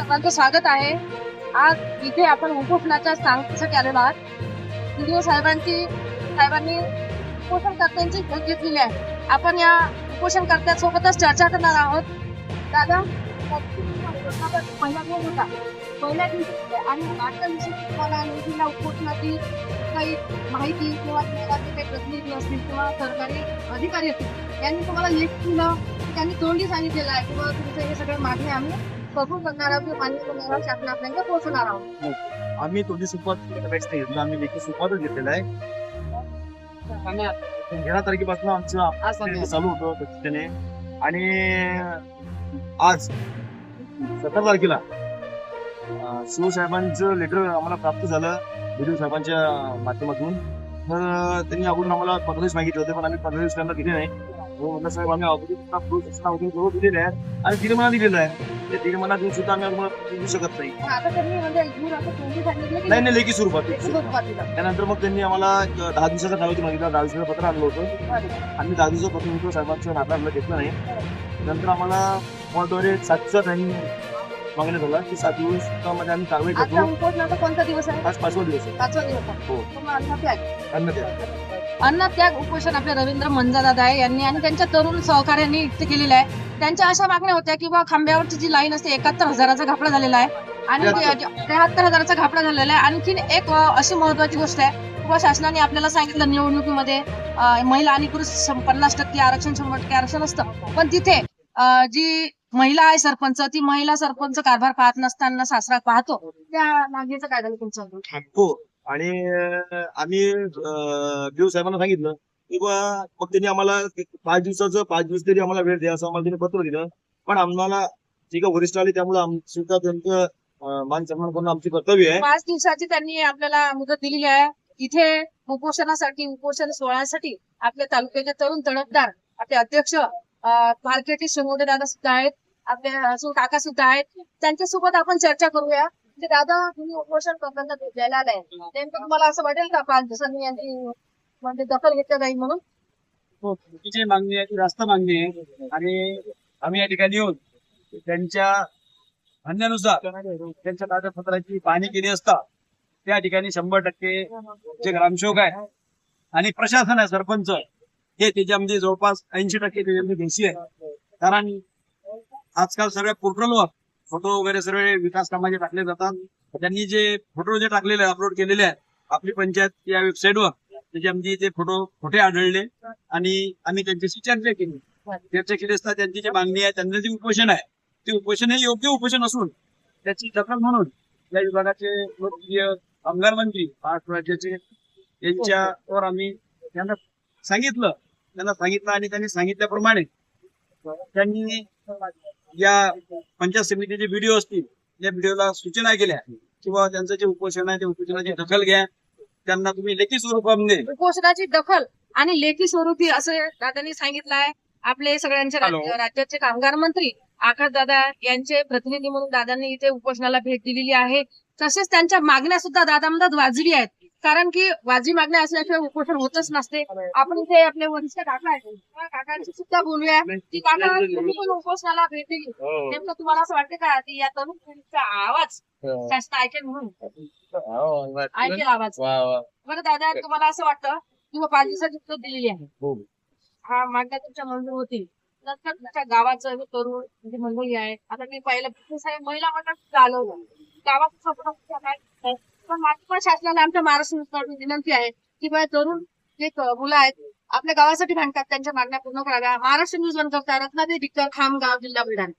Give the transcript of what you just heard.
सर्वांचं स्वागत आहे. आज इथे आपण उपोषणाच्या सांगतेसाठी आलेलो आहोत. व्हिडिओ साहेबांनी उपोषणकर्त्यांची भेट घेतलेली आहे. आपण या उपोषणकर्त्यांसोबतच चर्चा करणार आहोत. दादा, पहिला दिवस होता. पहिल्या दिवशी आणि आजच्या दिवशी तुम्हाला नोंदीला उपोषणाची काही माहिती किंवा तुम्हाला जे काही प्रतिनिधी असतील किंवा सरकारी अधिकारी असतील यांनी तुम्हाला लिस्ट दिलं, त्यांनी तोंडी सांगितलेलं आहे किंवा तुमचं हे सगळं मागणी आम्ही कबूल करणार आहोत, मान्य करणार आहोत, शासनापर्यंत पोहोचवणार आहोत. आम्ही तोंडी सुरुवात घेतलं, आम्ही लेखी सुरुवातच घेतलेला आहे. 11 तारखेपासून आमचं चालू होतं त्याने आणि आज 17 तारखेला शिवसाहेबांचं लेटर आम्हाला प्राप्त झालं व्हिडिओ साहेबांच्या माध्यमातून. तर त्यांनी अगोदर आम्हाला 15 दिवस मागितले होते, पण आम्ही 15 दिवस त्यांना दिले नाही. साहेब आम्ही अगोदर दिलेले आहे आणि 1.5 महिना दिलेला आहे. ते 1.5 महिना देऊन सुद्धा आम्ही देऊ शकत नाही. नाही लेखी स्वरूपात. त्यानंतर मग त्यांनी आम्हाला 10 दिवसाचा कालावधी मागितला. 10 दिवसाचं पत्र आणलं होतं. आम्ही 10 दिवसाचं पत्र विधिव साहेबांचं नाकारलं, घेतलं नाही. नंतर आम्हाला फोनद्वारे 7 दिवसात त्यांनी मागणी झाला की 7 दिवसामध्ये आम्ही कारवाई करतो. कोणता दिवस आहे? आज 5वा दिवस आहे. 5वा दिवस. हो. अन्नत्याग अन्नत्याग उपोषण आपले रवींद्र मंजादादा आहे यांनी आणि त्यांच्या तरुण सहकार्यांनी युक्त केलेलं आहे. त्यांच्या अशा मागण्या होत्या की बा खांब्यावरची जी लाईन असते 71,000चा घापला झालेला आहे आणि 73,000चा घापला झालेला आहे. आणखीन एक अशी महत्वाची गोष्ट आहे किंवा शासनाने आपल्याला सांगितलं निवडणुकीमध्ये महिला आणि पुरुष 50% आरक्षण 100% आरक्षण असतं, पण तिथे जी महिला आहे सरपंच, ती महिला सरपंच कारभार पाहत नसताना सासरा पाहतो, त्या मागणीचं काय झालं तुमचं? हो. आणि आम्ही व्हिडिओ साहेबांना सांगितलं की मग त्यांनी आम्हाला 5 दिवस तरी आम्हाला वेळ द्या असं आम्हाला त्यांनी पत्र दिलं. पण आम्हाला जे काही वरिष्ठ आले त्यामुळे आमचं त्यांचं मान सन्मान करणं आमचे कर्तव्य आहे. 5 दिवसाची त्यांनी आपल्याला मुदत दिलेली आहे. इथे उपोषण सोहळ्यासाठी आपल्या तालुक्याचे तरुण तडफदार आपले अध्यक्ष मार्केटी शिंगोडे दादा सुद्धा आहेत, आपले काका सुद्धा आहेत. त्यांच्यासोबत आपण चर्चा करूया. दादा, तुम्ही उपोषण करताना द्यायला आलाय, नेमकं तुम्हाला असं वाटेल का 5 दिवसांनी यांची म्हणजे दखल घेतली जाईल म्हणून? हो, चुकीची मागणी आहे, ती रास्त मागणी आहे आणि आम्ही या ठिकाणी येऊन त्यांच्या म्हणण्यानुसार त्यांच्या कागदपत्राची पाहणी केली असता त्या ठिकाणी 100% जे ग्रामसेवक आहे आणि प्रशासन आहे, सरपंच हे त्याच्यामध्ये जवळपास 80% त्याच्यामध्ये दोषी आहे. कारण आजकाल सगळ्या पोर्टलवर फोटो वगैरे सर्व विकास कामाचे टाकले जातात. त्यांनी जे फोटो टाकलेले अपलोड केलेले आहेत आपली पंचायत या वेबसाईटवर, त्याच्यामध्ये ते फोटो खोटे आढळले आणि आम्ही त्यांच्याशी चर्चा केली असता त्यांची जी मागणी आहे, त्यांचं जे उपोषण आहे ते उपोषण हे योग्य उपोषण असून त्याची दखल म्हणून या विभागाचे लोकप्रिय कामगार मंत्री महाराष्ट्र राज्याचे यांच्यावर आम्ही त्यांना सांगितलं आणि त्यांनी सांगितल्याप्रमाणे त्यांनी या पंचायत समितीचे व्हिडिओ असतील या व्हिडिओला सूचना केल्या किंवा त्यांचं जे उपोषण आहे त्या उपोषणाची दखल घ्या, त्यांना तुम्ही लेखी स्वरूपामध्ये उपोषणाची दखल आणि लेखी स्वरूपी असं दादांनी सांगितलं आहे. आपले सगळ्यांचे राज्याचे कामगार मंत्री आकाश दादा यांचे प्रतिनिधी म्हणून दादांनी इथे उपोषणाला भेट दिलेली आहे. तसेच त्यांच्या मागण्या सुद्धा दादा म्हणतात वाजवी आहेत, कारण की वाजवी मागण्या असल्याशिवाय उपोषण होतच नसते. आपण इथे आपले वरिष्ठ काका आहेत, काकांशी सुद्धा बोलूया की काका तुम्ही पण उपोषणाला भेट दिली, नेमकं तुम्हाला असं वाटतं का की या तरुण पिढीचा आवाज शासन ऐकेल म्हणून? ऐकेल आवाज. बरं दादा, तुम्हाला असं वाटतं किंवा 5 दिवसाची मुदत दिलेली आहे, हा मागण्या तुमच्या मंजूर होतील, नंतर तुमच्या गावाचं तरुण म्हणजे मंडळी आहे, आता मी पाहिलं साहेब महिला मंडळ चालवलं गावाचं सपोर्ट काय, पण माझी पण शासनाला आमच्या महाराष्ट्र विनंती आहे की बा तरुण जे मुलं आहेत आपल्या गावासाठी भांडतात, त्यांच्या मागण्या पूर्ण कराव्या. महाराष्ट्र न्यूज वन करता, रत्नागिरी, खामगाव, जिल्हा बुलढाणा.